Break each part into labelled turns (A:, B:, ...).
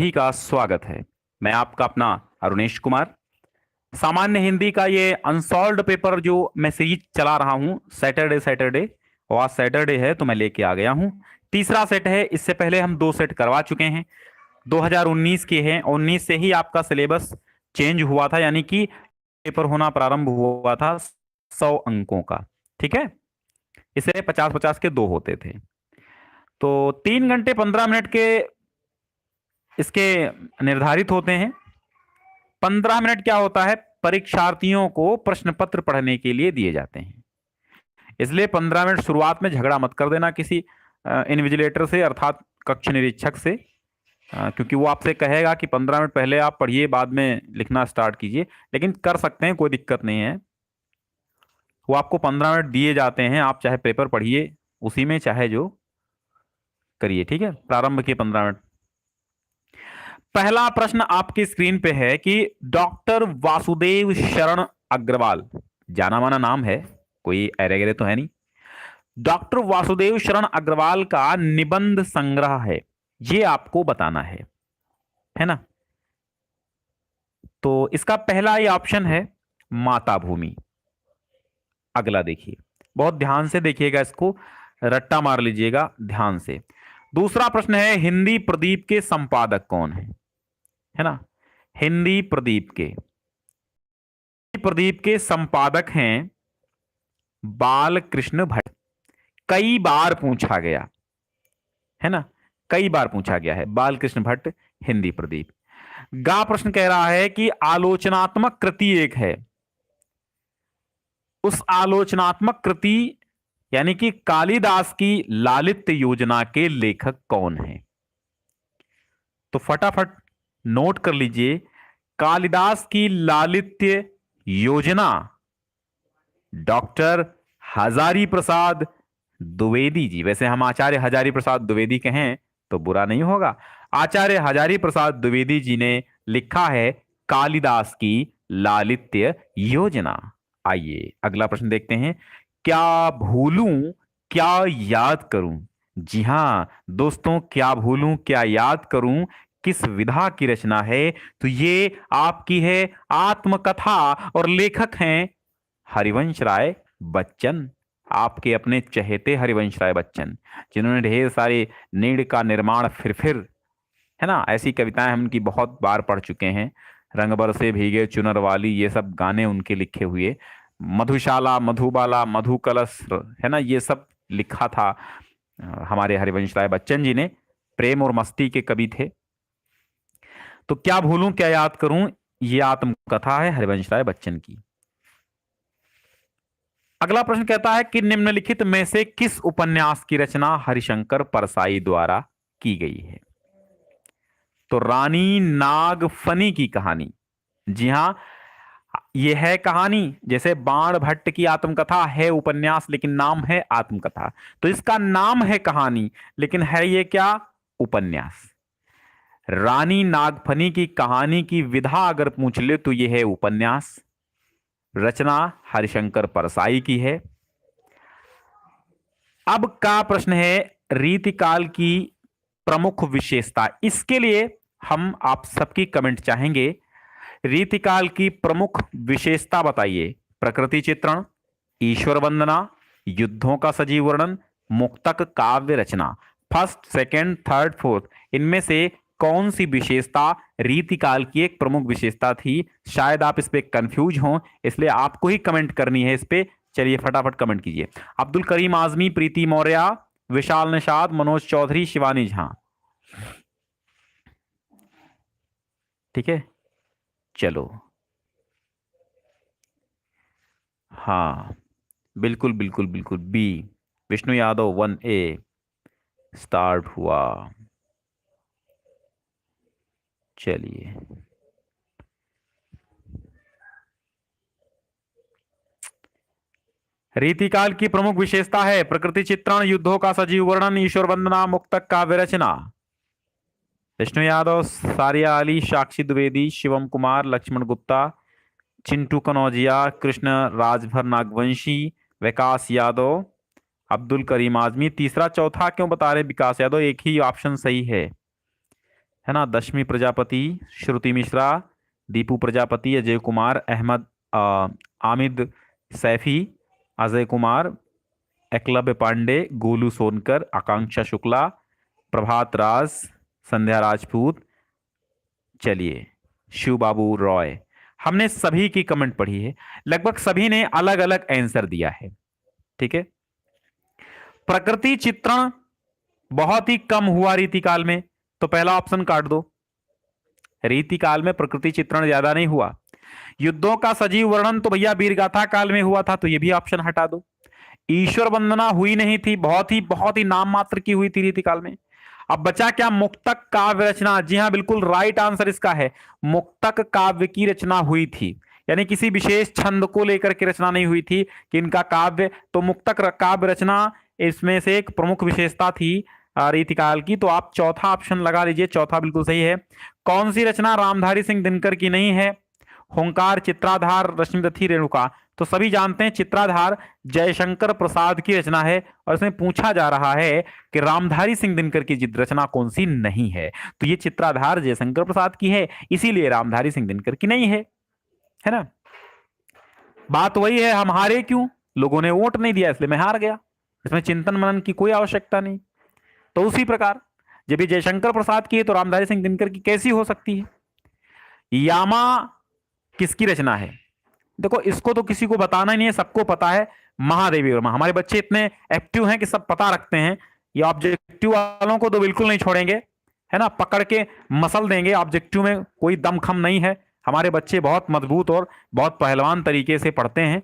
A: ही का स्वागत है। मैं आपका अपना अरुणेश कुमार। सामान्य हिंदी का ये अनसॉल्व्ड पेपर जो मैं सीरीज चला रहा हूं सैटरडे सैटरडे, और आज सैटरडे है तो मैं लेके आ गया हूं। तीसरा सेट है। इससे पहले हम दो सेट करवा चुके हैं। 2019 के हैं। 19 से ही आपका सिलेबस चेंज हुआ था, यानी कि पेपर होना प्रारंभ हुआ था 100 अंकों का। ठीक है। इसे 50-50 के दो होते थे। तो 3 घंटे 15 मिनट के इसके निर्धारित होते हैं। 15 मिनट क्या होता है, परीक्षार्थियों को प्रश्न पत्र पढ़ने के लिए दिए जाते हैं। इसलिए 15 मिनट शुरुआत में झगड़ा मत कर देना किसी इन्विजिलेटर से, अर्थात कक्ष निरीक्षक से, क्योंकि वो आपसे कहेगा कि 15 मिनट पहले आप पढ़िए, बाद में लिखना स्टार्ट कीजिए। लेकिन कर सकते हैं, कोई दिक्कत नहीं है। वो आपको 15 मिनट दिए जाते हैं, आप चाहे पेपर पढ़िए उसी में, चाहे जो करिए। ठीक है। प्रारंभ के 15 मिनट। पहला प्रश्न आपकी स्क्रीन पे है कि डॉक्टर वासुदेव शरण अग्रवाल, जाना माना नाम है, कोई अरे गरे तो है नहीं। डॉक्टर वासुदेव शरण अग्रवाल का निबंध संग्रह है, ये आपको बताना है ना। तो इसका पहला ही ऑप्शन है माता भूमि। अगला देखिए, बहुत ध्यान से देखिएगा, इसको रट्टा मार लीजिएगा ध्यान से। दूसरा प्रश्न है हिंदी प्रदीप के संपादक कौन है ना। हिंदी प्रदीप के संपादक हैं बाल कृष्ण भट्ट। कई बार पूछा गया है ना, कई बार पूछा गया है बाल कृष्ण भट्ट हिंदी प्रदीप। गा प्रश्न कह रहा है कि आलोचनात्मक कृति एक है, उस आलोचनात्मक कृति यानी कि कालिदास की लालित्य योजना के लेखक कौन है। तो फटाफट नोट कर लीजिए, कालिदास की लालित्य योजना डॉक्टर हजारी प्रसाद द्विवेदी जी। वैसे हम आचार्य हजारी प्रसाद द्विवेदी कहें तो बुरा नहीं होगा। आचार्य हजारी प्रसाद द्विवेदी जी ने लिखा है कालिदास की लालित्य योजना। आइए अगला प्रश्न देखते हैं। क्या भूलूं क्या याद करूं। जी हां दोस्तों, क्या भूलूं क्या याद करूं किस विधा की रचना है। तो ये आपकी है आत्मकथा, और लेखक हैं हरिवंश राय बच्चन। आपके अपने चहेते हरिवंश राय बच्चन, जिन्होंने ढेर सारे नीड़ का निर्माण फिर है ना, ऐसी कविताएं हम उनकी बहुत बार पढ़ चुके हैं। रंग बरसे भीगे चुनर वाली, ये सब गाने उनके लिखे हुए। मधुशाला मधुबाला मधु कलश, है ना, ये सब लिखा था हमारे हरिवंश राय बच्चन जी ने। प्रेम और मस्ती के कवि थे। तो क्या भूलूं क्या याद करूं, ये आत्मकथा है हरिवंश राय बच्चन की। अगला प्रश्न कहता है कि निम्नलिखित में से किस उपन्यास की रचना हरिशंकर परसाई द्वारा की गई है। तो रानी नागफनी की कहानी। जी हां, यह है कहानी। जैसे बाण भट्ट की आत्मकथा है उपन्यास, लेकिन नाम है आत्मकथा। तो इसका नाम है कहानी, लेकिन है ये क्या, उपन्यास। रानी नागफनी की कहानी की विधा अगर पूछ ले तो यह है उपन्यास। रचना हरिशंकर परसाई की है। अब का प्रश्न है रीतिकाल की प्रमुख विशेषता। इसके लिए हम आप सबकी कमेंट चाहेंगे। रीतिकाल की प्रमुख विशेषता बताइए। प्रकृति चित्रण, ईश्वर वंदना, युद्धों का सजीव वर्णन, मुक्तक काव्य रचना। फर्स्ट सेकंड थर्ड फोर्थ, इनमें से कौन सी विशेषता रीतिकाल की एक प्रमुख विशेषता थी। शायद आप इस पे कंफ्यूज हों, इसलिए आपको ही कमेंट करनी है इस पे। चलिए फटाफट कमेंट कीजिए। अब्दुल करीम आजमी, प्रीति मौर्य, विशाल निषाद, मनोज चौधरी, शिवानी झा। ठीक है, चलो। हाँ बिल्कुल बिल्कुल बिल्कुल, B Vishnu Yadav 1A start हुआ। चलिए, रीतिकाल की प्रमुख विशेषता है प्रकृति चित्रण, युद्धों का सजीव वर्णन, ईश्वर वंदना, मुक्तक काव्य रचना। विष्णु यादव, सारिया अली, साक्षी द्विवेदी, शिवम कुमार, लक्ष्मण गुप्ता, चिंटू कनौजिया, कृष्ण राजभर नागवंशी, विकास यादव, अब्दुल करीम आजमी। तीसरा चौथा क्यों बता रहे विकास यादव, एक ही ऑप्शन सही है है ना, दशमी प्रजापति, श्रुति मिश्रा, दीपू प्रजापति, अजय कुमार, अहमद आमिद सैफी, अजय कुमार, एकलव्य पांडे, गोलू सोनकर, आकांक्षा शुक्ला, प्रभात राज, संध्या राजपूत, चलिए शिव बाबू रॉय। हमने सभी की कमेंट पढ़ी है, लगभग सभी ने अलग अलग आंसर दिया है। ठीक है, प्रकृति चित्रण बहुत ही कम हुआ रीतिकाल में, तो पहला ऑप्शन काट दो। रीतिकाल में प्रकृति चित्रण ज्यादा नहीं हुआ। युद्धों का सजीव वर्णन तो भैया वीरगाथा काल में हुआ था, तो ये भी ऑप्शन हटा दो। ईश्वर वंदना हुई नहीं थी, बहुत ही नाम मात्र की हुई थी रीतिकाल में। अब बचा क्या, मुक्तक काव्य रचना। जी हाँ, बिल्कुल राइट आंसर इसका है, मुक्तक काव्य की रचना हुई थी, यानी किसी विशेष छंद को लेकर के रचना नहीं हुई थी कि इनका काव्य, तो मुक्तक काव्य रचना इसमें से एक प्रमुख विशेषता थी रीतिकाल की। तो आप चौथा ऑप्शन लगा लीजिए, चौथा बिल्कुल सही है। कौन सी रचना रामधारी सिंह दिनकर की नहीं है? हुंकार, चित्राधार, रश्मिरथी, रेणुका। तो सभी जानते हैं चित्राधार जयशंकर प्रसाद की रचना है, और इसमें पूछा जा रहा है कि रामधारी सिंह दिनकर की रचना कौन सी नहीं है, तो ये चित्राधार जयशंकर प्रसाद की है, इसीलिए रामधारी सिंह दिनकर की नहीं है ना। बात वही है, हम हारे क्यों? लोगों ने वोट नहीं दिया, इसलिए मैं हार गया। इसमें चिंतन मनन की कोई आवश्यकता नहीं। तो उसी प्रकार जब ये जयशंकर प्रसाद की है तो रामधारी सिंह दिनकर की कैसी हो सकती है? यामा किसकी रचना है? देखो, इसको तो किसी को बताना ही नहीं है, सबको पता है, महादेवी वर्मा। हमारे बच्चे इतने एक्टिव हैं कि सब पता रखते हैं। ये ऑब्जेक्टिव वालों को तो बिल्कुल नहीं छोड़ेंगे, है ना, पकड़ के मसल देंगे। ऑब्जेक्टिव में कोई दमखम नहीं है, हमारे बच्चे बहुत मजबूत और बहुत पहलवान तरीके से पढ़ते हैं।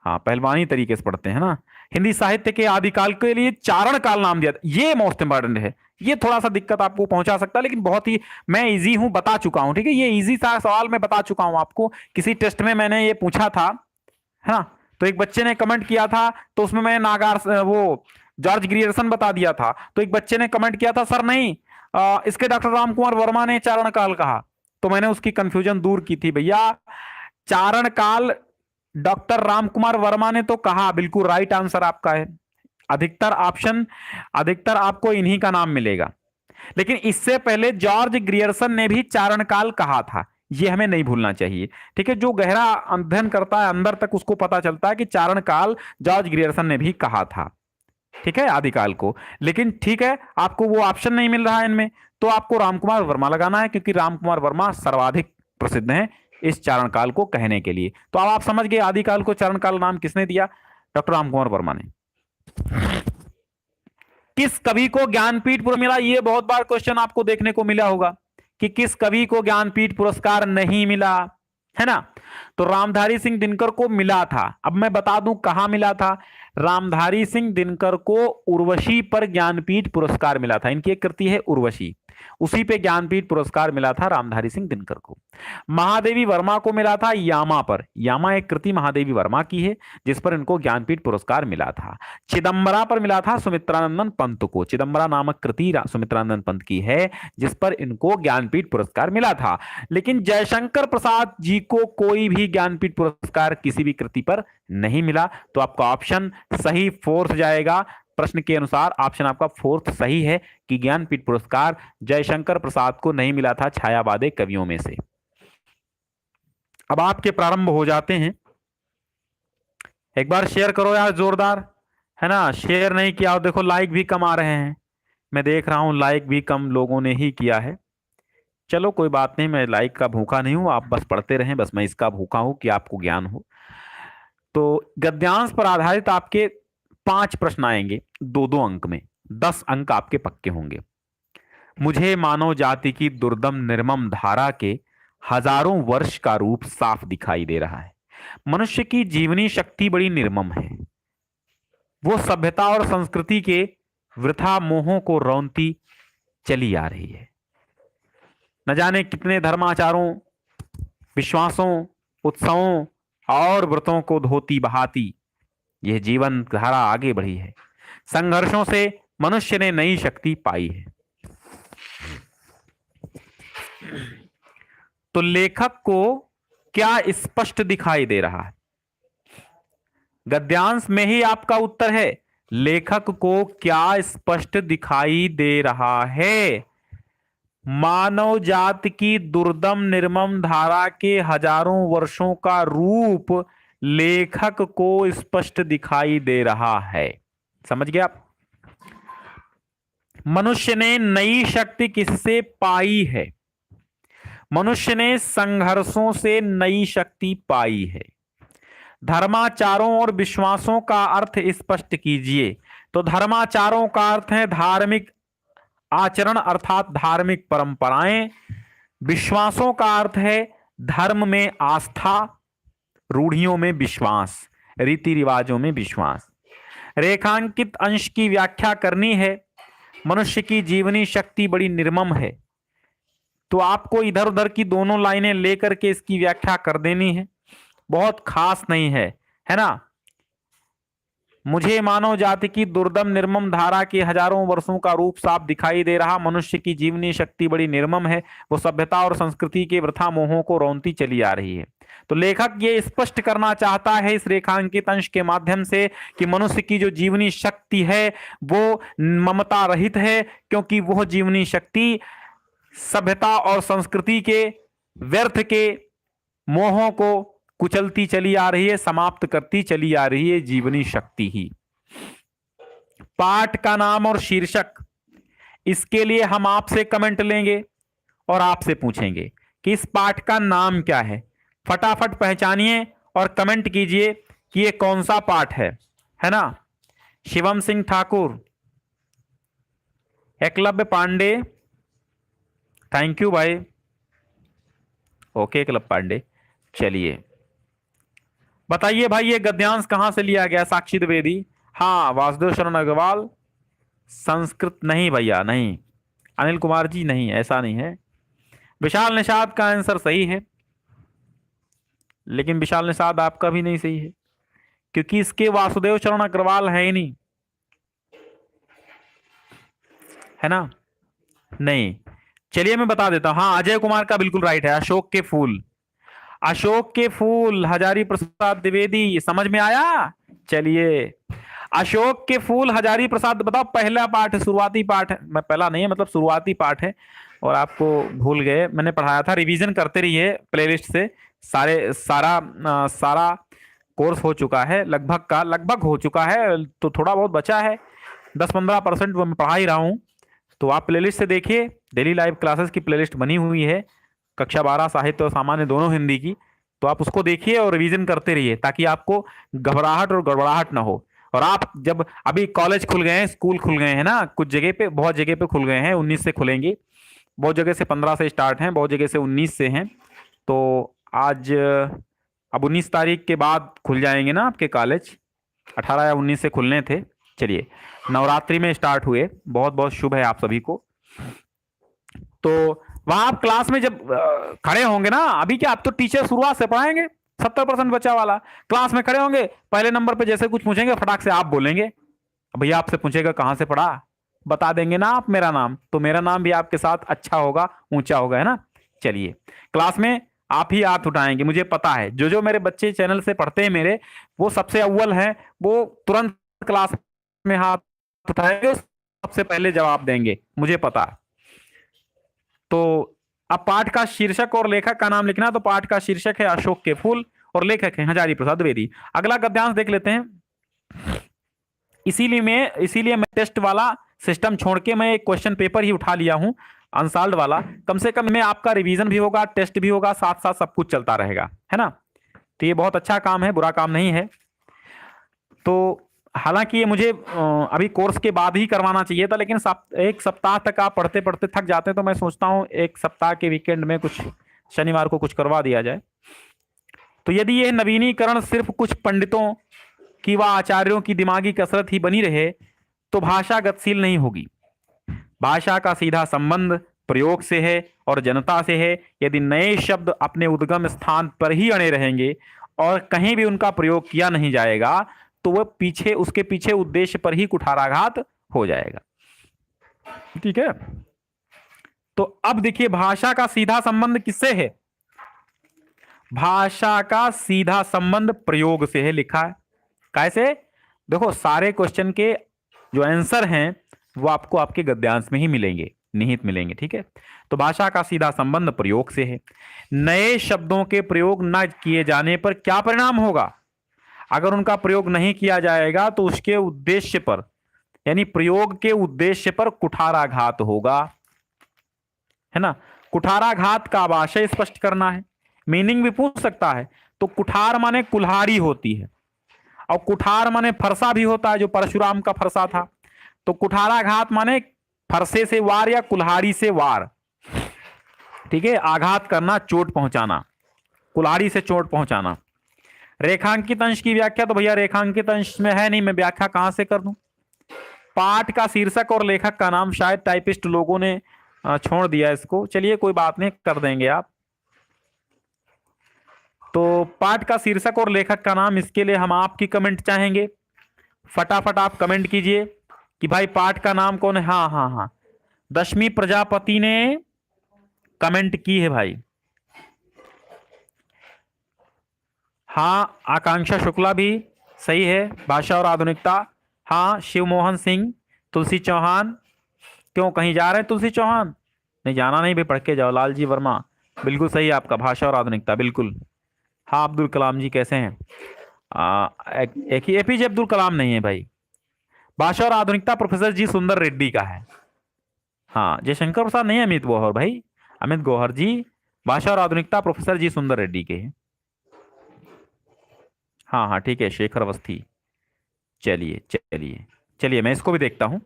A: हाँ, पहलवानी तरीके से पढ़ते हैं ना। हिंदी साहित्य के आदिकाल के लिए चारण काल नाम दिया, ये मोस्ट इंपॉर्टेंट है। ये थोड़ा सा दिक्कत आपको पहुंचा सकता है, लेकिन बहुत ही मैं इजी हूं, बता चुका हूं। ठीक है, ये इजी सा सवाल मैं बता चुका हूं आपको, किसी टेस्ट में मैंने ये पूछा था, है ना। तो एक बच्चे ने कमेंट किया था, तो उसमें मैंने नागार वो जॉर्ज ग्रियर्सन बता दिया था। तो एक बच्चे ने कमेंट किया था, सर नहीं, इसके डॉक्टर रामकुमार वर्मा ने चारण काल कहा। तो मैंने उसकी कंफ्यूजन दूर की थी। भैया, चारण काल डॉक्टर रामकुमार वर्मा ने तो कहा, बिल्कुल राइट आंसर आपका है। अधिकतर ऑप्शन, अधिकतर आपको इन्हीं का नाम मिलेगा। लेकिन इससे पहले जॉर्ज ग्रियर्सन ने भी चारण काल कहा था, ये हमें नहीं भूलना चाहिए। ठीक है, जो गहरा अध्ययन करता है अंदर तक, उसको पता चलता है कि चारण काल जॉर्ज ग्रियर्सन ने भी कहा था। ठीक है, आदिकाल को। लेकिन ठीक है, आपको वो ऑप्शन नहीं मिल रहा है इनमें, तो आपको रामकुमार वर्मा लगाना है, क्योंकि रामकुमार वर्मा सर्वाधिक प्रसिद्ध हैं इस चारण काल को कहने के लिए। तो अब आप समझ गए आदिकाल को चारण काल नाम किसने दिया? डॉक्टर रामकुमार वर्मा ने। किस कवि को ज्ञानपीठ पुरस्कार मिला? ये बहुत बार क्वेश्चन आपको देखने को मिला होगा कि किस कवि को ज्ञानपीठ पुरस्कार नहीं मिला, है ना। तो रामधारी सिंह दिनकर को मिला था। अब मैं बता दूं कहां मिला था। रामधारी सिंह दिनकर को उर्वशी पर ज्ञानपीठ पुरस्कार मिला था। इनकी एक कृति है उर्वशी, उसी पे ज्ञानपीठ पुरस्कार मिला था रामधारी सिंह दिनकर को। महादेवी वर्मा को मिला था यामा पर। यामा एक कृति महादेवी वर्मा की है, जिस पर इनको ज्ञानपीठ पुरस्कार मिला था। चिदंबरा पर मिला था सुमित्रानंदन पंत को। चिदंबरा नामक कृति सुमित्रानंदन पंत की है, जिस पर इनको ज्ञानपीठ पुरस्कार मिला था। लेकिन जयशंकर प्रसाद जी को कोई भी ज्ञानपीठ पुरस्कार किसी भी कृति पर नहीं मिला। तो आपका ऑप्शन सही फोर्थ जाएगा। प्रश्न के अनुसार ऑप्शन आपका फोर्थ सही है कि ज्ञानपीठ पुरस्कार जयशंकर प्रसाद को नहीं मिला था छायावादी कवियों में से। अब आपके प्रारंभ हो जाते हैं। एक बार शेयर करो यार जोरदार, है ना। शेयर नहीं किया और देखो लाइक भी कम आ रहे हैं, मैं देख रहा हूं लाइक भी कम लोगों ने ही किया है। चलो कोई बात नहीं, मैं लाइक का भूखा नहीं हूं, आप बस पढ़ते रहें, बस मैं इसका भूखा हूं कि आपको ज्ञान हो। तो गद्यांश पर आधारित आपके 5 प्रश्न आएंगे 2-2 अंक में, 10 अंक आपके पक्के होंगे। मुझे मानव जाति की दुर्दम निर्मम धारा के हजारों वर्ष का रूप साफ दिखाई दे रहा है। मनुष्य की जीवनी शक्ति बड़ी निर्मम है, वो सभ्यता और संस्कृति के वृथा मोहों को रौंदती चली आ रही है। न जाने कितने धर्माचारों, विश्वासों, उत्सवों और व्रतों को धोती बहाती यह जीवन धारा आगे बढ़ी है। संघर्षों से मनुष्य ने नई शक्ति पाई है। तो लेखक को क्या स्पष्ट दिखाई दे रहा है? गद्यांश में ही आपका उत्तर है। लेखक को क्या स्पष्ट दिखाई दे रहा है? मानव जाति की दुर्दम निर्मम धारा के हजारों वर्षों का रूप लेखक को स्पष्ट दिखाई दे रहा है। समझ गए आप? मनुष्य ने नई शक्ति किससे पाई है? मनुष्य ने संघर्षों से नई शक्ति पाई है। धर्माचारों और विश्वासों का अर्थ स्पष्ट कीजिए। तो धर्माचारों का अर्थ है धार्मिक आचरण अर्थात धार्मिक परंपराएं। विश्वासों का अर्थ है धर्म में आस्था, रूढ़ियों में विश्वास, रीति रिवाजों में विश्वास। रेखांकित अंश की व्याख्या करनी है। मनुष्य की जीवनी शक्ति बड़ी निर्मम है। तो आपको इधर उधर की दोनों लाइनें लेकर के इसकी व्याख्या कर देनी है। बहुत खास नहीं है, है ना? मुझे मानव जाति की दुर्दम निर्मम धारा के हजारों वर्षों का रूप साफ दिखाई दे रहा। मनुष्य की जीवनी शक्ति बड़ी निर्मम है। वो सभ्यता और संस्कृति के वृथा मोहों को रौंदती चली आ रही है। तो लेखक ये स्पष्ट करना चाहता है इस रेखांकित अंश के माध्यम से कि मनुष्य की जो जीवनी शक्ति है वो ममता रहित है, क्योंकि वह जीवनी शक्ति सभ्यता और संस्कृति के व्यर्थ के मोहों को कुचलती चली आ रही है, समाप्त करती चली आ रही है जीवनी शक्ति ही। पाठ का नाम और शीर्षक, इसके लिए हम आपसे कमेंट लेंगे और आपसे पूछेंगे कि इस पाठ का नाम क्या है। फटाफट पहचानिए और कमेंट कीजिए कि ये कौन सा पाठ है ना? शिवम सिंह ठाकुर, एकलव्य पांडे, थैंक यू भाई। ओके एकलव्य पांडे, चलिए बताइए भाई ये गद्यांश कहां से लिया गया? साक्षी द्विवेदी, हाँ वासुदेव शरण अग्रवाल। संस्कृत नहीं भैया, नहीं। अनिल कुमार जी नहीं, ऐसा नहीं है। विशाल निषाद का आंसर सही है, लेकिन विशाल निषाद आपका भी नहीं सही है, क्योंकि इसके वासुदेव शरण अग्रवाल है ही नहीं, है ना? नहीं। चलिए मैं बता देता हूं। हाँ अजय कुमार का बिल्कुल राइट है, अशोक के फूल। अशोक के फूल, हजारी प्रसाद द्विवेदी, समझ में आया? चलिए अशोक के फूल, हजारी प्रसाद। बताओ पहला पाठ है, शुरुआती पाठ है, मैं पहला नहीं है मतलब शुरुआती पाठ है, और आपको भूल गए। मैंने पढ़ाया था, रिवीजन करते रहिए प्लेलिस्ट से। सारा कोर्स हो चुका है, लगभग हो चुका है, तो थोड़ा बहुत बचा है, 10-15% वो मैं पढ़ा ही रहा हूं। तो आप प्लेलिस्ट से देखिए, डेली लाइव क्लासेस की प्लेलिस्ट बनी हुई है, कक्षा 12 साहित्य और सामान्य दोनों हिंदी की। तो आप उसको देखिए और रिवीजन करते रहिए, ताकि आपको घबराहट और गड़बड़ाहट ना हो। और आप जब अभी कॉलेज खुल गए हैं, स्कूल खुल गए हैं ना, कुछ जगह पे, बहुत जगह पे खुल गए हैं, 19 से खुलेंगे, बहुत जगह से 15 से स्टार्ट हैं, बहुत जगह से 19 से हैं। तो आज अब 19 तारीख के बाद खुल जाएंगे ना आपके कॉलेज, 18 या 19 से खुलने थे। चलिए नवरात्रि में स्टार्ट हुए, बहुत बहुत शुभ है आप सभी को। तो वहां आप क्लास में जब खड़े होंगे ना, अभी क्या आप तो टीचर शुरुआत से पढ़ाएंगे, 70% बच्चा वाला क्लास में खड़े होंगे, पहले नंबर पे जैसे कुछ पूछेंगे फटाक से आप बोलेंगे। भैया आपसे पूछेगा कहां से पढ़ा, बता देंगे ना आप मेरा नाम, तो मेरा नाम भी आपके साथ अच्छा होगा, ऊंचा होगा, है ना? चलिए क्लास में आप ही हाथ उठाएंगे, मुझे पता है। जो मेरे बच्चे चैनल से पढ़ते हैं मेरे, वो सबसे अव्वल हैं, वो तुरंत क्लास में हाथ उठाएंगे, सबसे पहले जवाब देंगे, मुझे पता है। तो अब पाठ का शीर्षक और लेखक का नाम लिखना। तो पाठ का शीर्षक है अशोक के फूल और लेखक है हजारी प्रसाद द्विवेदी। अगला गद्यांश देख लेते हैं। इसीलिए मैं टेस्ट वाला सिस्टम छोड़ के मैं एक क्वेश्चन पेपर ही उठा लिया हूं, अनसॉल्व्ड वाला। कम से कम में आपका रिवीजन भी होगा, टेस्ट भी होगा, साथ साथ सब कुछ चलता रहेगा, है ना? तो ये बहुत अच्छा काम है, बुरा काम नहीं है। तो हालांकि ये मुझे अभी कोर्स के बाद ही करवाना चाहिए था, लेकिन एक सप्ताह तक आप पढ़ते पढ़ते थक जाते हैं, तो मैं सोचता हूँ एक सप्ताह के वीकेंड में कुछ शनिवार को कुछ करवा दिया जाए। तो यदि यह नवीनीकरण सिर्फ कुछ पंडितों की व आचार्यों की दिमागी कसरत ही बनी रहे तो भाषा गतिशील नहीं होगी। भाषा का सीधा संबंध प्रयोग से है और जनता से है। यदि नए शब्द अपने उद्गम स्थान पर ही अड़े रहेंगे और कहीं भी उनका प्रयोग किया नहीं जाएगा, तो वह उसके पीछे उद्देश्य पर ही कुठाराघात हो जाएगा। ठीक है? तो अब देखिए भाषा का सीधा संबंध किससे है? भाषा का सीधा संबंध प्रयोग से है, लिखा है। कैसे? देखो सारे क्वेश्चन के जो आंसर हैं वो आपको आपके गद्यांश में ही मिलेंगे, निहित मिलेंगे। ठीक है, तो भाषा का सीधा संबंध प्रयोग से है। नए शब्दों के प्रयोग न किए जाने पर क्या परिणाम होगा? अगर उनका प्रयोग नहीं किया जाएगा तो उसके उद्देश्य पर, यानी प्रयोग के उद्देश्य पर कुठाराघात होगा, है ना। कुठाराघात का आशय स्पष्ट करना है, मीनिंग भी पूछ सकता है। तो कुठार माने कुल्हाड़ी होती है, और कुठार माने फरसा भी होता है, जो परशुराम का फरसा था। तो कुठाराघात माने फरसे से वार या कुल्हाड़ी से वार। ठीक है, आघात करना, चोट पहुंचाना, कुल्हाड़ी से चोट पहुंचाना। रेखांकित अंश की व्याख्या तो भैया रेखांकित अंश में है नहीं, मैं व्याख्या कहां से कर दूं। पाठ का शीर्षक और लेखक का नाम शायद टाइपिस्ट लोगों ने छोड़ दिया इसको, चलिए कोई बात नहीं, कर देंगे आप। तो पाठ का शीर्षक और लेखक का नाम, इसके लिए हम आपकी कमेंट चाहेंगे। फटाफट आप कमेंट कीजिए कि भाई पाठ का नाम कौन है। हाँ हाँ हाँ, दशमी प्रजापति ने कमेंट की है भाई। हाँ, आकांक्षा शुक्ला भी सही है, भाषा और आधुनिकता। हाँ, शिव मोहन सिंह, तुलसी चौहान, क्यों कहीं जा रहे हैं तुलसी चौहान? नहीं जाना नहीं भाई, पढ़ के जाओ। लालजी वर्मा, बिल्कुल सही है आपका, भाषा और आधुनिकता, बिल्कुल। हाँ, अब्दुल कलाम जी कैसे हैं? एक ही एपीजे अब्दुल कलाम नहीं है भाई। भाषा और आधुनिकता प्रोफेसर जी सुंदर रेड्डी का है। हाँ, जयशंकर प्रसाद नहीं, अमित गौहर भाई, अमित गौहर जी। भाषा और आधुनिकता प्रोफेसर जी सुंदर रेड्डी के हैं। हाँ हाँ ठीक है, शेखर अवस्थी। चलिए चलिए चलिए, मैं इसको भी देखता हूं।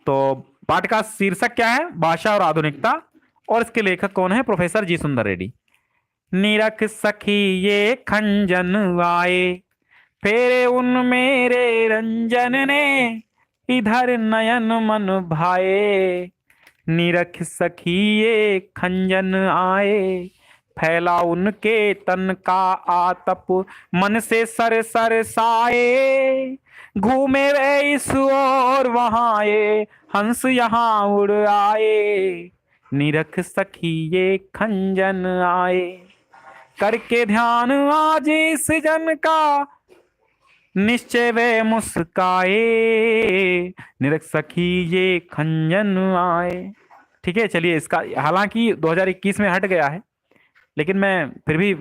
A: तो पाठ का शीर्षक क्या है? भाषा और आधुनिकता, और इसके लेखक कौन है? प्रोफेसर जी सुंदर रेड्डी। निरख सखी ये खंजन आए, फेरे उन मेरे रंजन ने, इधर नयन मन भाए। निरख सखी ये खंजन आए, फैला उनके तन का आतप, मन से सर सर साए। घूमे वे इस ओर वहां, ये हंस यहाँ उड़ आए। निरख सखी ये खंजन आए, करके ध्यान आज इस जन का, निश्चय वे मुस्काए। निरख सखी ये खंजन आए। ठीक है, चलिए इसका, हालांकि 2021 में हट गया है, लेकिन मैं फिर भी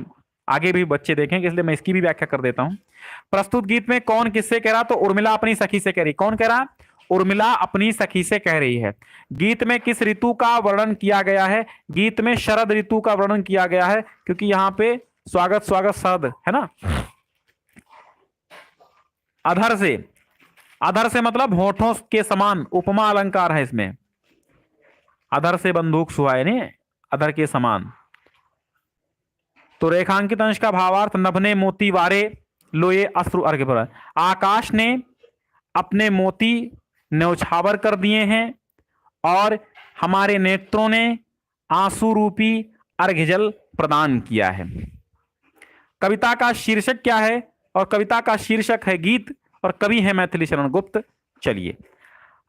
A: आगे भी बच्चे देखेंगे, इसलिए मैं इसकी भी व्याख्या कर देता हूं। प्रस्तुत गीत में कौन किससे कह रहा? तो उर्मिला अपनी सखी से कह रही। कौन कह रहा? उर्मिला अपनी सखी से कह रही है। गीत में किस ऋतु का वर्णन किया गया है? गीत में शरद ऋतु का वर्णन किया गया है, क्योंकि यहां पे स्वागत स्वागत शरद है ना। अधर से, अधर से मतलब होठों के समान, उपमा अलंकार है इसमें। अधर से बंदूक सुहाए ने, अधर के समान। तो रेखांकित अंश का भावार्थ, नभने मोती वारे, लोए अश्रु अर्घ्य पर। आकाश ने अपने मोती न्यौछावर कर दिए हैं, और हमारे नेत्रों ने आंसू रूपी अर्घ्य जल प्रदान किया है। कविता का शीर्षक क्या है? और कविता का शीर्षक है गीत, और कवि है मैथिली शरण गुप्त। चलिए।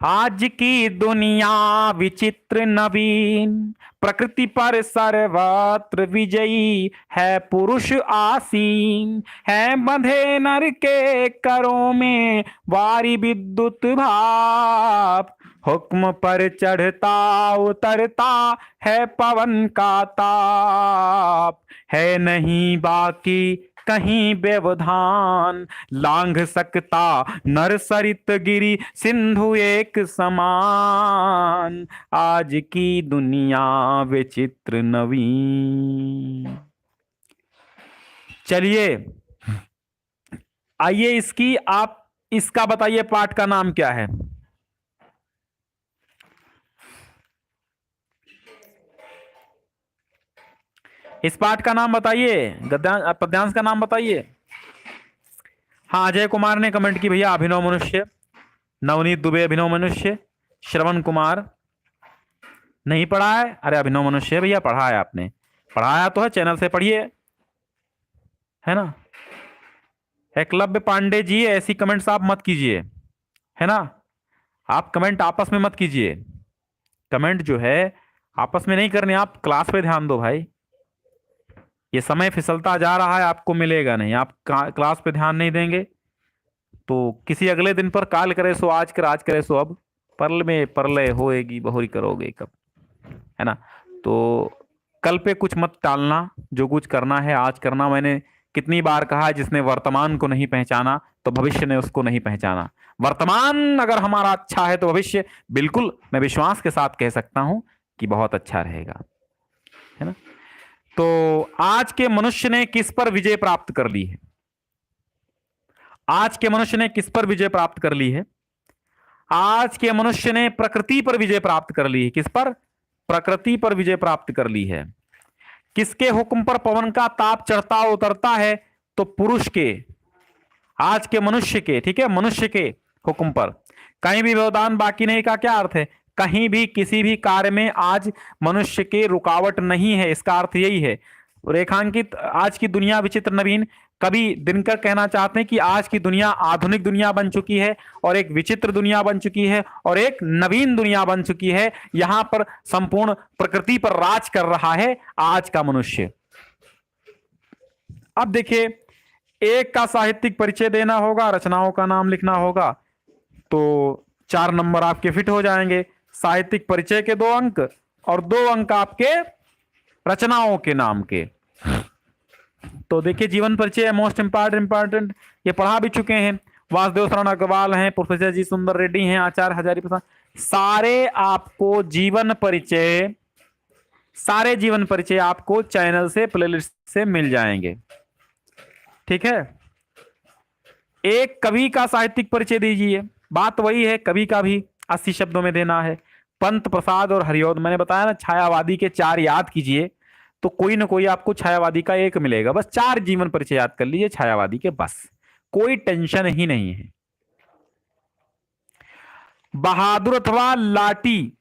A: आज की दुनिया विचित्र नवीन, प्रकृति पर सर्वत्र विजयी है पुरुष आसीन। है बंधे नर के करों में वारी विद्युत भाप, हुक्म पर चढ़ता उतरता है पवन का ताप। है नहीं बाकी कहीं व्यवधान, लांघ सकता नर सरित गिरी सिंधु एक समान। आज की दुनिया विचित्र नवीन। चलिए आइए, इसकी आप इसका बताइए पाठ का नाम क्या है? इस पाठ का नाम बताइए, गद्यांश पद्यांश का नाम बताइए। हाँ, अजय कुमार ने कमेंट की भैया, अभिनव मनुष्य। नवनीत दुबे अभिनव मनुष्य। श्रवण कुमार नहीं पढ़ा है? अरे अभिनव मनुष्य भैया पढ़ा है आपने, पढ़ाया तो है, चैनल से पढ़िए, है ना। एकलव्य पांडे जी, ऐसी कमेंट्स आप मत कीजिए, है ना। आप कमेंट आपस में मत कीजिए, कमेंट जो है आपस में नहीं करने, आप क्लास पे ध्यान दो भाई। ये समय फिसलता जा रहा है, आपको मिलेगा नहीं, आप क्लास पे ध्यान नहीं देंगे तो किसी अगले दिन पर काल करे सो आज कर, आज करे सो अब, परल में परलय होएगी बहुरी करोगे कब, है ना। तो कल पे कुछ मत टालना, जो कुछ करना है आज करना। मैंने कितनी बार कहा है, जिसने वर्तमान को नहीं पहचाना तो भविष्य ने उसको नहीं पहचाना। वर्तमान अगर हमारा अच्छा है तो भविष्य बिल्कुल मैं विश्वास के साथ कह सकता हूं कि बहुत अच्छा रहेगा, है ना। तो आज के मनुष्य ने किस पर विजय प्राप्त कर ली है? आज के मनुष्य ने किस पर विजय प्राप्त कर ली है? आज के मनुष्य ने प्रकृति पर विजय प्राप्त कर ली है। किस पर? प्रकृति पर विजय प्राप्त कर ली है। किसके हुक्म पर पवन का ताप चढ़ता उतरता है? तो पुरुष के, आज के मनुष्य के, ठीक है, मनुष्य के हुक्म पर। कहीं भी व्यवधान बाकी नहीं का क्या अर्थ है? कहीं भी किसी भी कार्य में आज मनुष्य के रुकावट नहीं है, इसका अर्थ यही है। रेखांकित आज की दुनिया विचित्र नवीन, कभी दिनकर कहना चाहते हैं कि आज की दुनिया आधुनिक दुनिया बन चुकी है और एक विचित्र दुनिया बन चुकी है और एक नवीन दुनिया बन चुकी है। यहां पर संपूर्ण प्रकृति पर राज कर रहा है आज का मनुष्य। अब देखिए, एक का साहित्यिक परिचय देना होगा, रचनाओं का नाम लिखना होगा, तो 4 नंबर आपके फिट हो जाएंगे। साहित्यिक परिचय के 2 अंक और 2 अंक आपके रचनाओं के नाम के। तो देखिए, जीवन परिचय मोस्ट इंपॉर्टेंट, ये पढ़ा भी चुके हैं। वासुदेव शरण अग्रवाल हैं, प्रोफेसर जी सुंदर रेड्डी हैं, आचार्य हजारी प्रसाद, सारे आपको जीवन परिचय, सारे जीवन परिचय आपको चैनल से, प्लेलिस्ट से मिल जाएंगे, ठीक है। एक कवि का साहित्यिक परिचय दीजिए, बात वही है, कवि का भी 80 शब्दों में देना है। पंत, प्रसाद और हरिऔध, मैंने बताया ना, छायावादी के 4 याद कीजिए तो कोई ना कोई आपको छायावादी का 1 मिलेगा। बस 4 जीवन परिचय याद कर लीजिए छायावादी के, बस कोई टेंशन ही नहीं है। बहादुर अथवा लाटी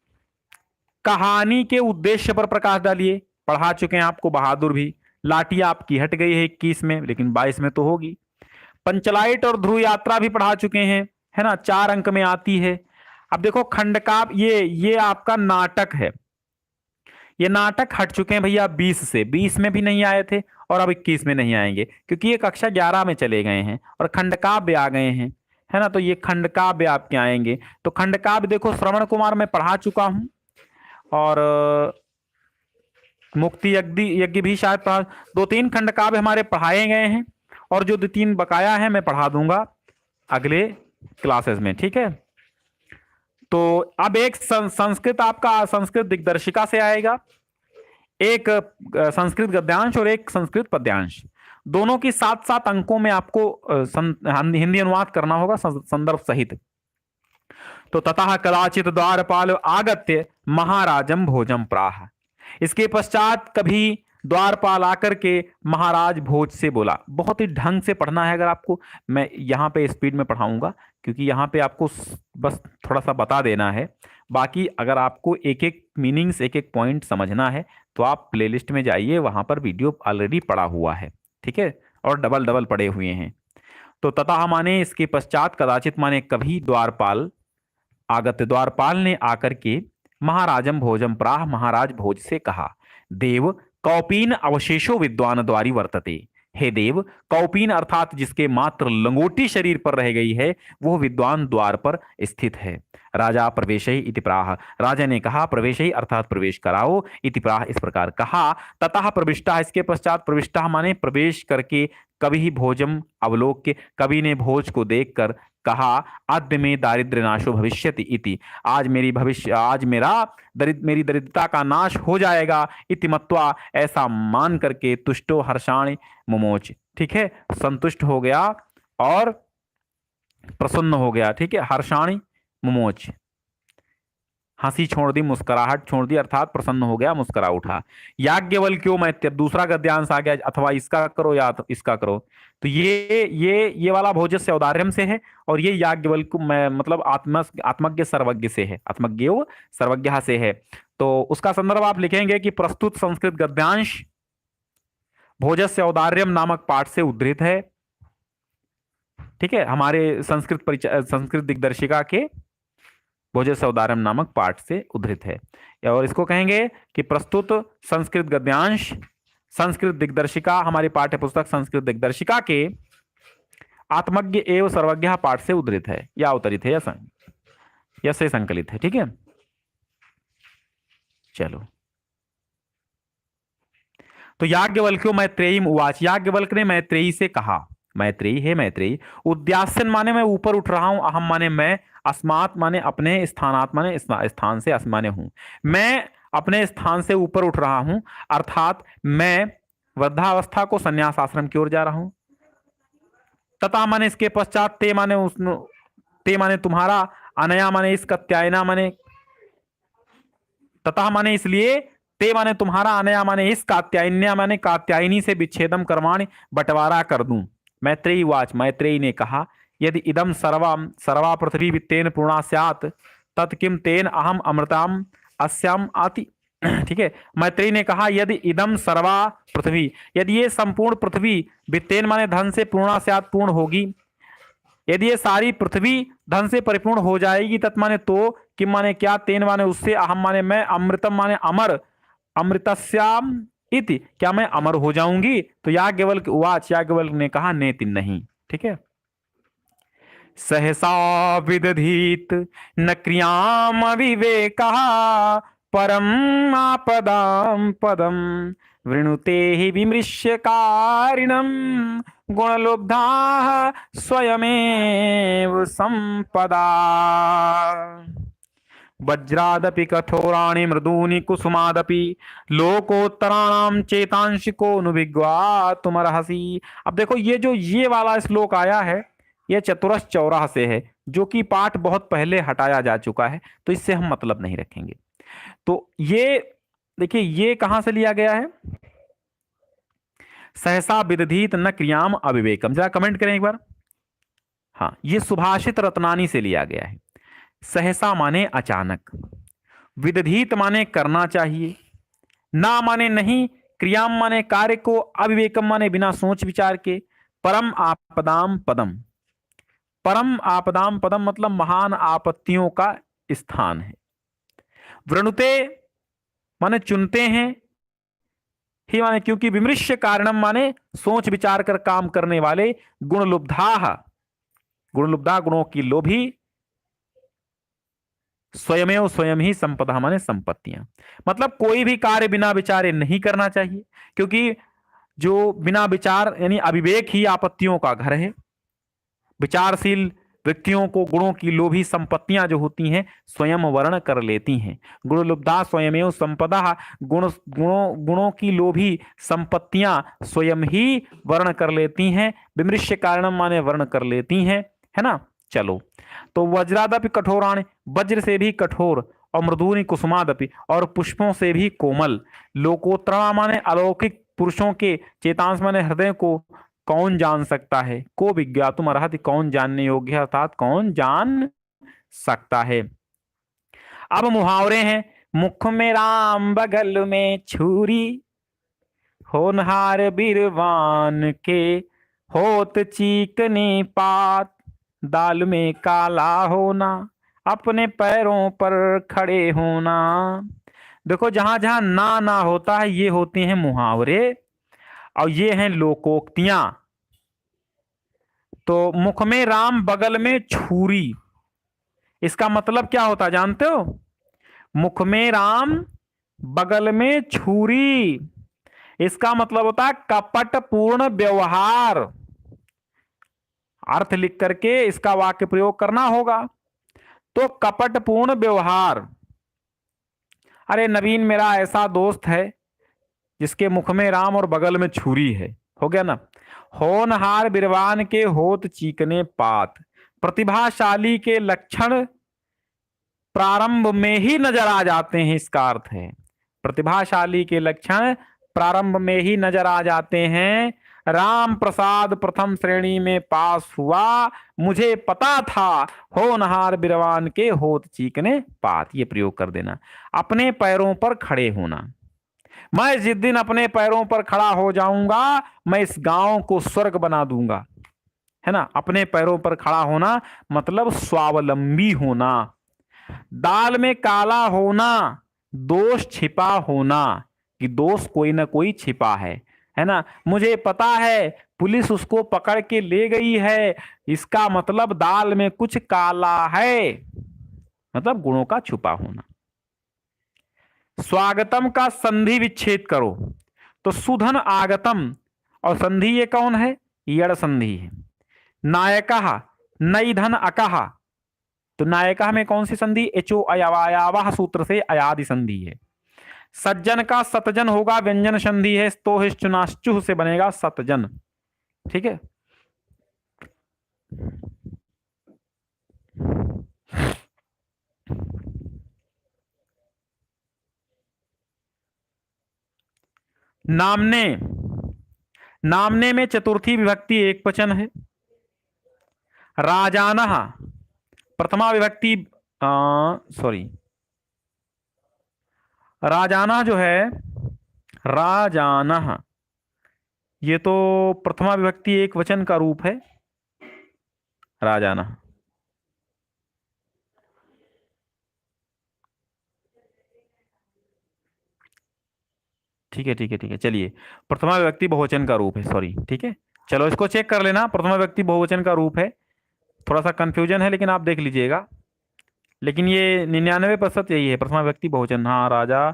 A: कहानी के उद्देश्य पर प्रकाश डालिए। पढ़ा चुके हैं आपको बहादुर भी। लाठी आपकी हट गई है 21 में, लेकिन 22 में तो होगी। पंचलाइट और ध्रुव यात्रा भी पढ़ा चुके हैं, है ना, 4 अंक में आती है। अब देखो खंडकाव्य, ये आपका नाटक है। ये नाटक हट चुके हैं भैया 20 से, 20 में भी नहीं आए थे और अब 21 में नहीं आएंगे, क्योंकि ये कक्षा 11 में चले गए हैं और खंडकाव्य आ गए हैं, है ना। तो ये खंडकाव्य आपके आएंगे। तो खंडकाव्य देखो, श्रवण कुमार मैं पढ़ा चुका हूं और मुक्ति यज्ञ भी शायद 2-3 खंडकाव्य हमारे पढ़ाए गए हैं और जो 2-3 बकाया है मैं पढ़ा दूंगा अगले क्लासेस में, ठीक है। तो अब एक संस्कृत, आपका संस्कृत दिग्दर्शिका से आएगा, एक संस्कृत गद्यांश और एक संस्कृत पद्यांश, दोनों की 7-7 अंकों में आपको हिंदी अनुवाद करना होगा संदर्भ सहित। तो ततः कदाचित द्वारपाल आगत्य महाराजम भोजम प्राह, इसके पश्चात कभी द्वारपाल आकर के महाराज भोज से बोला। बहुत ही ढंग से पढ़ना है। अगर आपको, मैं यहाँ पे स्पीड में पढ़ाऊंगा क्योंकि यहाँ पे आपको बस थोड़ा सा बता देना है। बाकी अगर आपको एक एक मीनिंग्स, एक एक पॉइंट समझना है तो आप प्लेलिस्ट में जाइए, वहां पर वीडियो ऑलरेडी पड़ा हुआ है, ठीक है, और डबल डबल पड़े हुए हैं। तो ततः माने इसके पश्चात, कदाचित माने कभी, द्वारपाल आगत, द्वारपाल ने आकर के महाराजम भोजम प्राह, महाराज भोज से कहा, देव कौपीन अवशेषो विद्वान द्वारी वर्तते, हे देव, कौपीन अर्थात जिसके मात्र लंगोटी शरीर पर रह गई है, वो विद्वान द्वार पर स्थित है। राजा प्रवेशहि इति प्राह, राजा ने कहा, प्रवेशहि अर्थात प्रवेश कराओ, इति प्राह इस प्रकार कहा। ततः प्रविष्टा, इसके पश्चात, प्रविष्टा माने प्रवेश करके, कवि भोजम अवलोक्य, कवि ने भोज को देखकर कहा, अद्य में दारिद्र्य नाशो भविष्यति इति, आज मेरी दरिद्रता का नाश हो जाएगा, इति मत्वा, ऐसा मान करके, तुष्टो हर्षाणि मुमोच, ठीक है, संतुष्ट हो गया और प्रसन्न हो गया, ठीक है, हर्षाणि मुमोच, हंसी छोड़ दी, मुस्कुराहट छोड़ दी, अर्थात प्रसन्न हो गया, मुस्कुरा उठा। याज्ञवल्क्यो मैत्य, दूसरा गद्यांश आ गया, अथवा इसका करो या इसका करो। तो ये वाला भोजस्य औदार्यम से है और ये याज्ञवल्क्य मतलब आत्मज्ञ सर्वज्ञ से है, आत्मज्ञो सर्वज्ञ से है। तो उसका संदर्भ आप लिखेंगे कि प्रस्तुत संस्कृत गद्यांश भोजस्य औदार्यम नामक पाठ से उद्धृत है, ठीक है, हमारे संस्कृत दिग्दर्शिका के भोजस्य औदार्यम नामक पाठ से उद्धृत है। और इसको कहेंगे कि प्रस्तुत संस्कृत गद्यांश संस्कृत दिग्दर्शिका, हमारी पाठ्य पुस्तक संस्कृत दिग्दर्शिका के आत्मज्ञ एवं सर्वज्ञ पाठ से उद्धृत है या अवतरित है, या यश से संकलित है, ठीक है। चलो, तो याज्ञवल्क्यो मैत्रेयीम उवाच, याज्ञवल्क्य ने मैत्रेयी से कहा, मैत्रेयी है मैत्रेयी, उद्यासन माने मैं ऊपर उठ रहा हूं, अहम माने मैं, अस्मात् माने अपने, स्थानात् माने स्थान से, माने हूं, मैं अपने स्थान से ऊपर उठ रहा हूं, अर्थात मैं वृद्धावस्था को संन्यास आश्रम की ओर जा रहा हूं। तथा माने इसके पश्चात, ते माने उस, ते माने तुम्हारा, अनया माने इस, कत्यायना माने, तथा माने इसलिए, ते माने तुम्हारा, अनया माने इस, कात्यायन्या माने कात्यायनी से विच्छेदम कर्माणि, बंटवारा कर दूं। मैत्रेयी वाच, मैत्रेयी ने कहा, यदि इदम सर्वा सर्वा पृथ्वी वित्तेन पूर्णा स्यात् तत्किम तेन अहम अमृताम अस्याम आति। ठीक है, मैत्रेयी ने कहा, यदि इदम सर्वा पृथ्वी, यदि ये संपूर्ण पृथ्वी, वित्तेन माने धन से, पूर्णा स्यात् पूर्ण होगी, यदि ये सारी पृथ्वी धन से परिपूर्ण हो जाएगी, तत् माने तो, किम माने क्या, तेन माने उससे, अहम माने मैं, अमृतम माने अमर, अमृतस्याम इति, क्या मैं अमर हो जाऊंगी। तो याज्ञवल्क्य उवाच, याज्ञवल्क्य ने कहा, नेति नहीं। ठीक है, सहसा विदधीत न क्रियाम विवेकः परम आपदाम पदम वृणुते ही विमृश्य कारिणम गुणलुब्धा स्वयमेव संपदा। वज्रादपि कठोराणि मृदूनि कुसुमादपि लोकोत्तराणाम चेतांशिको नुविग्वा तुमरहसी। अब देखो, ये जो ये वाला श्लोक आया है, ये चतुरस चौराह से है, जो कि पाठ बहुत पहले हटाया जा चुका है, तो इससे हम मतलब नहीं रखेंगे। तो ये देखिए, ये कहां से लिया गया है, सहसा विदधीत न क्रियाम अविवेकम, जरा कमेंट करें एक बार। हाँ, ये सुभाषित रत्नानी से लिया गया है। सहसा माने अचानक, विदधीत माने करना चाहिए, ना माने नहीं, क्रियाम माने कार्य को, अविवेकम माने बिना सोच विचार के, परम आपदाम पदम, परम आपदाम पदम मतलब महान आपत्तियों का स्थान है। वृणुते माने चुनते हैं, ही माने क्योंकि, विमृश्य कारणम माने सोच विचार कर काम करने वाले, गुणलुब्धा, गुणलुब्धा गुणों की लोभी, स्वयमेव स्वयं ही संपदा माने संपत्तियां, मतलब कोई भी कार्य बिना विचारे नहीं करना चाहिए, क्योंकि जो बिना विचार यानी अविवेक ही आपत्तियों का घर है। विचारशील व्यक्तियों को गुणों की लोभी संपत्तियां जो होती हैं स्वयं वर्ण कर लेती हैं। गुणलुब्धा स्वयमेव संपदा, गुणों की लोभी संपत्तियां स्वयं ही वर्ण कर लेती हैं। विमृश्य कारणम माने वर्ण कर लेती हैं, है ना। चलो, तो वज्रादपि कठोराणि, वज्र से भी कठोर, और मृदूनि कुसुमादपि, और पुष्पों से भी कोमल, लोकोत्तरा माने अलौकिक पुरुषों के, चेतांश माने हृदय को कौन जान सकता है, को विज्ञातुम अर्हति, कौन जानने योग्य, अर्थात कौन जान सकता है। अब मुहावरे हैं, मुख में राम बगल में छुरी, होनहार बीरवान के होत चीकने पात, दाल में काला होना, अपने पैरों पर खड़े होना। देखो, जहां जहां ना ना होता है, ये होते हैं मुहावरे, और ये हैं लोकोक्तियां। तो मुख में राम बगल में छुरी, इसका मतलब क्या होता है जानते हो? मुख में राम बगल में छुरी, इसका मतलब होता है कपट पूर्ण व्यवहार। अर्थ लिख करके इसका वाक्य प्रयोग करना होगा। तो कपट पूर्ण व्यवहार, अरे नवीन मेरा ऐसा दोस्त है जिसके मुख में राम और बगल में छुरी है, हो गया ना। होनहार बिरवान के होत चीकने पात, प्रतिभाशाली के लक्षण प्रारंभ में ही नजर आ जाते हैं, इसका अर्थ है प्रतिभाशाली के लक्षण प्रारंभ में ही नजर आ जाते हैं। राम प्रसाद प्रथम श्रेणी में पास हुआ, मुझे पता था होनहार बिरवान के होत चीकने पात, ये प्रयोग कर देना। अपने पैरों पर खड़े होना, मैं जिस दिन अपने पैरों पर खड़ा हो जाऊंगा, मैं इस गांव को स्वर्ग बना दूंगा, है ना। अपने पैरों पर खड़ा होना मतलब स्वावलंबी होना। दाल में काला होना, दोष छिपा होना, कि दोष कोई ना कोई छिपा है ना। मुझे पता है पुलिस उसको पकड़ के ले गई है, इसका मतलब दाल में कुछ काला है। मतलब गुणों का छुपा होना। स्वागतम का संधि विच्छेद करो तो सुधन आगतम, और संधि ये कौन है? यड़ संधि है। नायकः नई धन अकः, तो नायकः में कौन सी संधि? एचो अयवायावः सूत्र से अयादि संधि है। सज्जन का सतजन होगा, व्यंजन संधि है, तो हिश्चुनाश्चुह से बनेगा सतजन। ठीक है। नामने, नामने में चतुर्थी विभक्ति एक वचन है। राजानः प्रथमा विभक्ति, सॉरी, राजाना जो है, राजानः ये तो प्रथमा विभक्ति एक वचन का रूप है, राजानः। ठीक है ठीक है ठीक है, चलिए, प्रथमा विभक्ति बहुवचन का रूप है, सॉरी, ठीक है। चलो इसको चेक कर लेना, प्रथमा विभक्ति बहुवचन का रूप है। थोड़ा सा कंफ्यूजन है लेकिन आप देख लीजिएगा, लेकिन ये 99% यही है, प्रथमा विभक्ति बहुवचन। हाँ, राजा,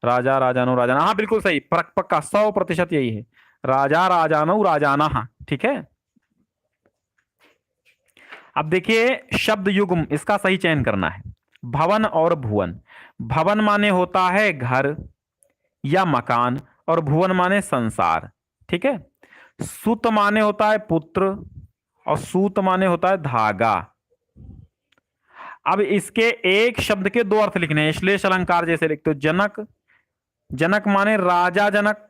A: राजा, राजानो, राजाना, हाँ बिल्कुल सही, पक्का 100% यही है, राजा, राजानो, राजाना। हाँ ठीक है। अब देखिए शब्द युग्म, इसका सही चयन करना है। भवन और भुवन। भवन माने होता है घर या मकान, और भुवन माने संसार। ठीक है। सुत माने होता है पुत्र, और सूत माने होता है धागा। अब इसके एक शब्द के दो अर्थ लिखने हैं, श्लेष अलंकार जैसे लिखते हो। जनक, जनक माने राजा जनक,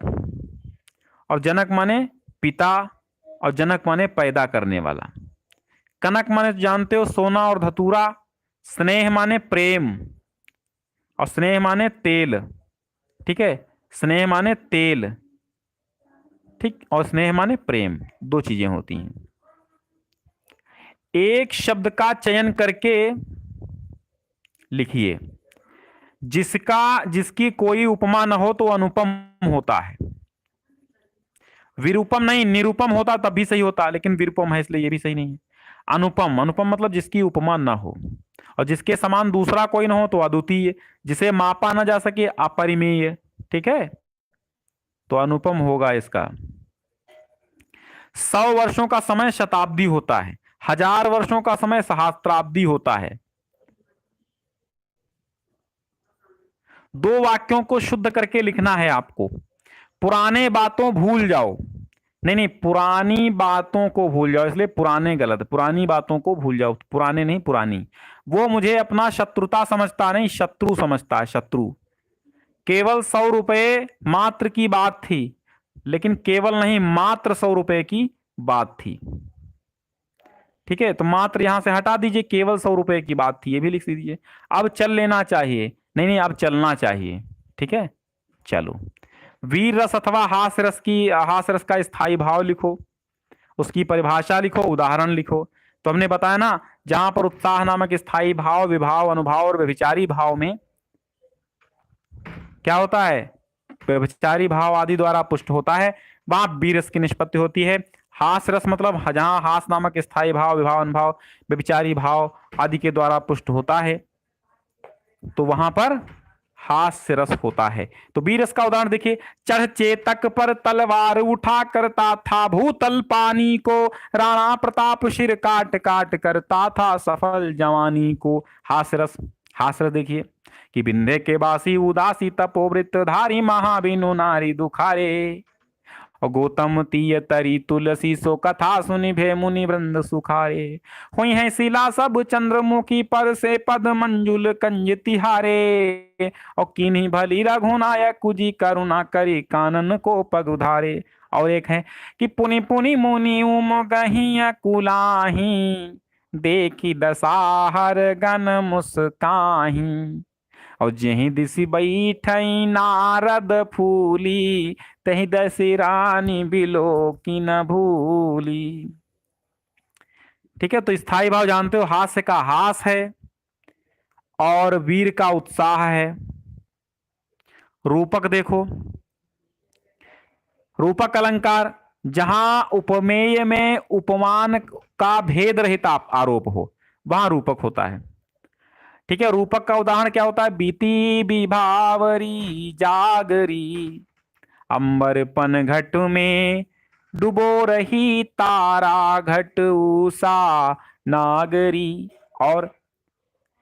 A: और जनक माने पिता, और जनक माने पैदा करने वाला। कनक माने जानते हो सोना और धतूरा। स्नेह माने प्रेम, और स्नेह माने तेल। ठीक है, स्नेह माने तेल, ठीक, और स्नेह माने प्रेम, दो चीजें होती हैं। एक शब्द का चयन करके लिखिए, जिसकी कोई उपमा न हो तो अनुपम होता है। विरूपम नहीं, निरूपम होता तब भी सही होता, लेकिन विरूपम है इसलिए ये भी सही नहीं है। अनुपम, अनुपम मतलब जिसकी उपमा ना हो, और जिसके समान दूसरा कोई ना हो तो अद्वितीय, जिसे मापा ना जा सके अपरिमेय। ठीक है, तो अनुपम होगा इसका। 100 वर्षों का समय शताब्दी होता है, 1000 वर्षों का समय सहस्त्राब्दी होता है। दो वाक्यों को शुद्ध करके लिखना है आपको। पुराने बातों भूल जाओ, नहीं नहीं, पुरानी बातों को भूल जाओ, इसलिए पुराने गलत, पुरानी बातों को भूल जाओ, पुराने नहीं पुरानी। वो मुझे अपना शत्रुता समझता नहीं, शत्रु समझता है, शत्रु। केवल 100 रुपए मात्र की बात थी, लेकिन केवल नहीं, मात्र 100 रुपए की बात थी। ठीक है, तो मात्र यहां से हटा दीजिए, केवल 100 रुपए की बात थी, ये भी लिख दीजिए। अब चल लेना चाहिए, नहीं नहीं, अब चलना चाहिए। ठीक है, चलो। वीर रस अथवा हास्य रस की, हास्य रस का स्थायी भाव लिखो, उसकी परिभाषा लिखो, उदाहरण लिखो। तो हमने बताया ना, जहां पर उत्साह नामक स्थायी भाव, विभाव, अनुभाव और व्यभिचारी भाव में क्या होता है, व्यभिचारी भाव आदि द्वारा पुष्ट होता है, वहां वीर रस की निष्पत्ति होती है। हास रस मतलब जहां हास नामक स्थायी भाव, विभाव, अनुभाव, व्यभिचारी भाव आदि के द्वारा पुष्ट होता है, तो वहां पर हास्य रस होता है। तो वीरस का उदाहरण देखिए, चढ़ चेतक पर तलवार उठा करता था भूतल पानी को, राणा प्रताप सिर काट काट करता था सफल जवानी को। हास्य रस, हास्य रस देखिए कि बिंदे के बासी उदासी तपोवृत धारी महाबिनु नारी दुखारे, और गौतम तीय तरी तुलसी सो कथा सुनि भे मुनि वृंद सुखारे। हुई है शिला सब चंद्रमुखी पर से पद मंजुल कंज तिहारे, और किन्हीं भली रघुनायक कुजी करुणा करी कानन को पग उधारे। और एक है कि पुनि पुनि मुनि उम गही कुलाही, देखी दसाहर गन मुस्काही, और जही दिसी बैठई नारद फूली, तही दसी रानी बिलो की न भूली। ठीक है, तो स्थायी भाव जानते हो, हास्य का हास है और वीर का उत्साह है। रूपक देखो, रूपक अलंकार जहां उपमेय में उपमान का भेद रहित आरोप हो, वहां रूपक होता है। ठीक है। रूपक का उदाहरण क्या होता है? बीती विभावरी जागरी, अंबरपन घट में डुबो रही तारा घट उषा नागरी। और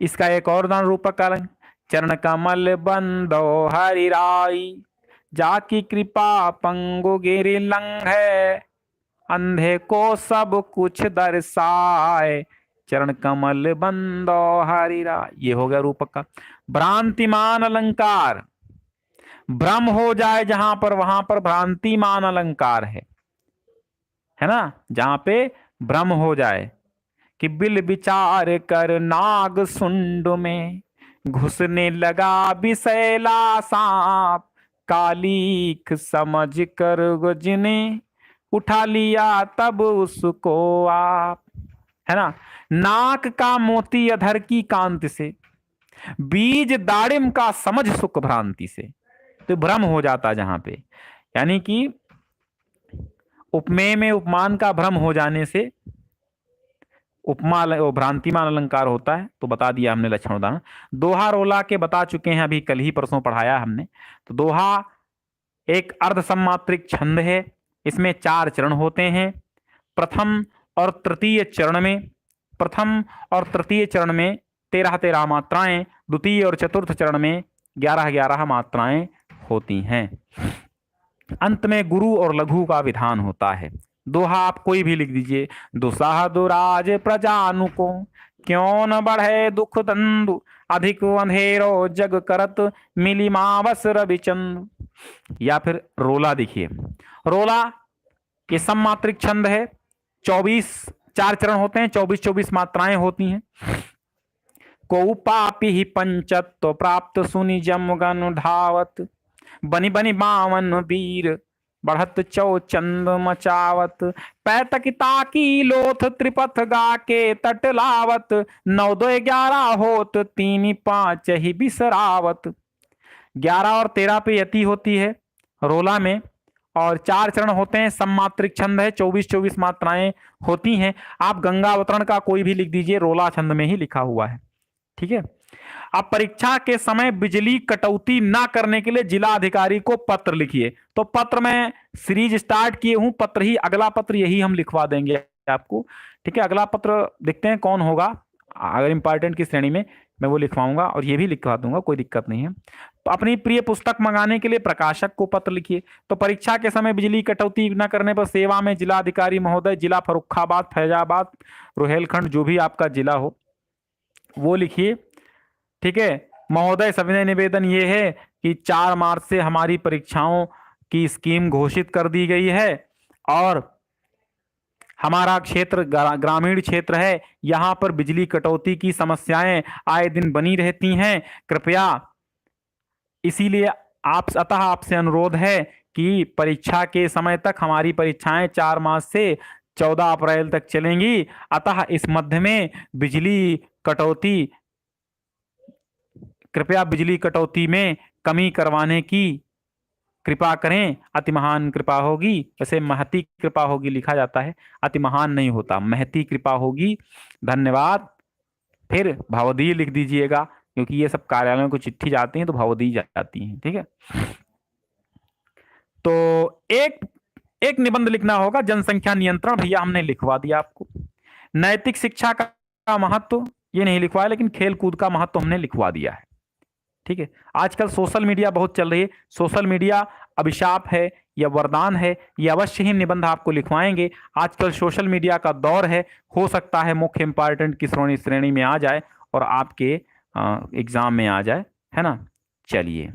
A: इसका एक और उदाहरण रूपक का है, चरण कमल बंदो हरि राई, जाकी कृपा पंगु गिरि लंघ है, अंधे को सब कुछ दर्शाए, चरण कमल बंदो हरि राय। ये हो गया रूपक का। भ्रांतिमान अलंकार, भ्रम हो जाए जहां पर वहां पर भ्रांतिमान अलंकार है ना, जहां पे भ्रम हो जाए कि बिल विचार कर नाग सुंड में घुसने लगा विषैला सांप, कालीख समझ कर गुजने उठा लिया तब उसको आप, है ना। नाक का मोती अधर की कांति से, बीज दाड़िम का समझ सुख भ्रांति से। तो भ्रम हो जाता जहां पे, यानी कि उपमेय में उपमान का भ्रम हो जाने से उपमा भ्रांतिमान अलंकार होता है। तो बता दिया हमने लक्षण उदाहरण। दोहा रोला के बता चुके हैं, अभी कल ही परसों पढ़ाया हमने। तो दोहा एक अर्ध सम्मात्रिक छंद है, इसमें 4 चरण होते हैं। प्रथम और तृतीय चरण में 13-13 मात्राएं, द्वितीय और चतुर्थ चरण में 11-11 मात्राएं होती हैं। अंत में गुरु और लघु का विधान होता है। दोहा आप कोई भी लिख दीजिए। दुसाह दुराज प्रजानुको, क्यों न बढ़े दुख दंदु, अधिक अंधेरो जग करत, मिली मावस रविचंद। या फिर रोला देखिए। रोला ये सम्मात्रिक छंद है, 4 चरण होते हैं, 24 मात्राएं होती हैं। को पापी ही पंचत्व प्राप्त सुनि जमगन धावत, बनी बनी बावन वीर बढ़त चौचंद मचावत, पैतकिता की लोथ त्रिपथ गा के तट लावत, 9-2-11 होत 3-5 ही बिसरावत। 11 और 13 पे यति होती है रोला में, और 4 चरण होते हैं, सम्मात्रिक छंद है, 24 मात्राएं होती हैं। आप गंगा अवतरण का कोई भी लिख दीजिए, रोला छंद में ही लिखा हुआ है। ठीक है। अब परीक्षा के समय बिजली कटौती ना करने के लिए जिला अधिकारी को पत्र लिखिए। तो पत्र में सीरीज स्टार्ट किए हूं, पत्र ही अगला पत्र यही हम लिखवा देंगे आपको। ठीक है। अगला पत्र देखते हैं कौन होगा, अगर इंपॉर्टेंट की श्रेणी में मैं वो लिखवाऊंगा, और ये भी लिखवा दूंगा, कोई दिक्कत नहीं है। तो अपनी प्रिय पुस्तक मंगाने के लिए प्रकाशक को पत्र लिखिए। तो परीक्षा के समय बिजली कटौती न करने पर सेवा में जिला अधिकारी महोदय, जिला फर्रुखाबाद, फैजाबाद, रोहेलखंड, जो भी आपका जिला हो वो लिखिए। ठीक है। महोदय, सविनय निवेदन ये है कि 4 मार्च से हमारी परीक्षाओं की स्कीम घोषित कर दी गई है, और हमारा क्षेत्र ग्रामीण क्षेत्र है, यहाँ पर बिजली कटौती की समस्याएं आए दिन बनी रहती हैं। कृपया इसीलिए अतः आपसे अनुरोध है कि परीक्षा के समय तक, हमारी परीक्षाएं 4 मार्च से 14 अप्रैल तक चलेंगी, अतः इस मध्य में कृपया बिजली कटौती में कमी करवाने की कृपा करें, अति महान कृपा होगी। वैसे महती कृपा होगी लिखा जाता है, अति महान नहीं होता, महती कृपा होगी। धन्यवाद। फिर भवदीय लिख दीजिएगा, क्योंकि ये सब कार्यालयों को चिट्ठी जाती हैं तो भवदीय जाती हैं। ठीक है। तो एक निबंध लिखना होगा, जनसंख्या नियंत्रण, भैया हमने लिखवा दिया आपको। नैतिक शिक्षा का महत्व ये नहीं लिखवाया, लेकिन खेल कूद का महत्व हमने लिखवा दिया है। ठीक है। आजकल सोशल मीडिया बहुत चल रही है, सोशल मीडिया अभिशाप है या वरदान है, ये अवश्य ही निबंध आपको लिखवाएंगे। आजकल सोशल मीडिया का दौर है, हो सकता है मुख्य इंपॉर्टेंट की श्रेणी में आ जाए और आपके एग्जाम में आ जाए, है ना। चलिए।